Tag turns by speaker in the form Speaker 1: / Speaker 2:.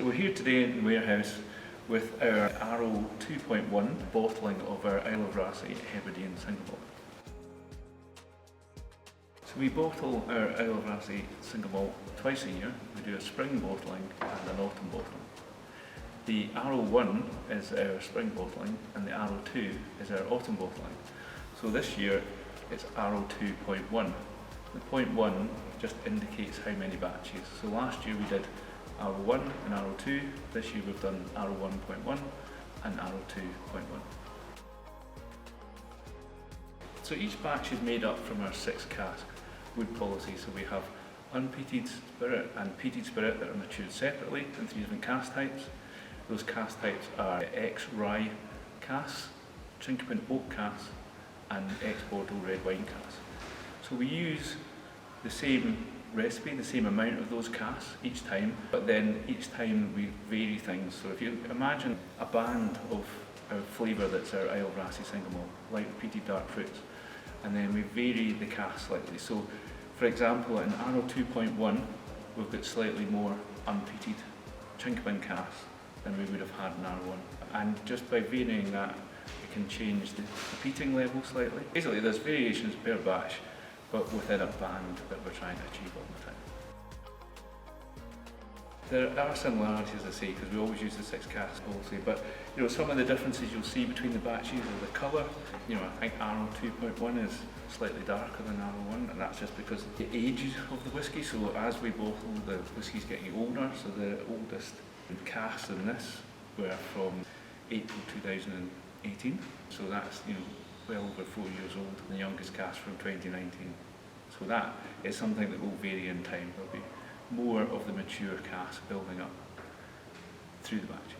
Speaker 1: So we're here today in the warehouse with our Arrow 2.1 bottling of our Isle of Raasay Hebridean single malt. So we bottle our Isle of Raasay single malt twice a year. We do a spring bottling and an autumn bottling. The Arrow 1 is our spring bottling and the Arrow 2 is our autumn bottling. So this year it's Arrow 2.1. The 0.1 just indicates how many batches. So last year we did Arrow 1 and Arrow 2, this year we've done Arrow 1.1 and Arrow 2.1. So each batch is made up from our 6 cask wood policy. So we have unpeated spirit and peated spirit that are matured separately in 3 different cask types. Those cask types are ex-rye casks, Chinkapin oak casks and ex-Bordeaux red wine casks. So we use the same recipe, the same amount of those casks each time, but then each time we vary things. So if you imagine a band of our flavour that's our Isle of Raasay single malt, light peated dark fruits, and then we vary the cask slightly. So for example, in Arrow 2.1 we've got slightly more unpeated Chinkapin casks than we would have had in Arrow 1. And just by varying that, we can change the peating level slightly. Basically there's variations per batch, but within a band that we're trying to achieve all the time. There are similarities, as I say, because we always use the 6 cask policy, but some of the differences you'll see between the batches are the colour. I think Arrow 2.1 is slightly darker than Arrow 1, and that's just because of the age of the whisky. So as we bottle, the whisky's getting older, so the oldest casks in this were from April 2018, so that's well over 4 years old, and the youngest cask from 2019. So that is something that will vary in time. There'll be more of the mature cask building up through the batch.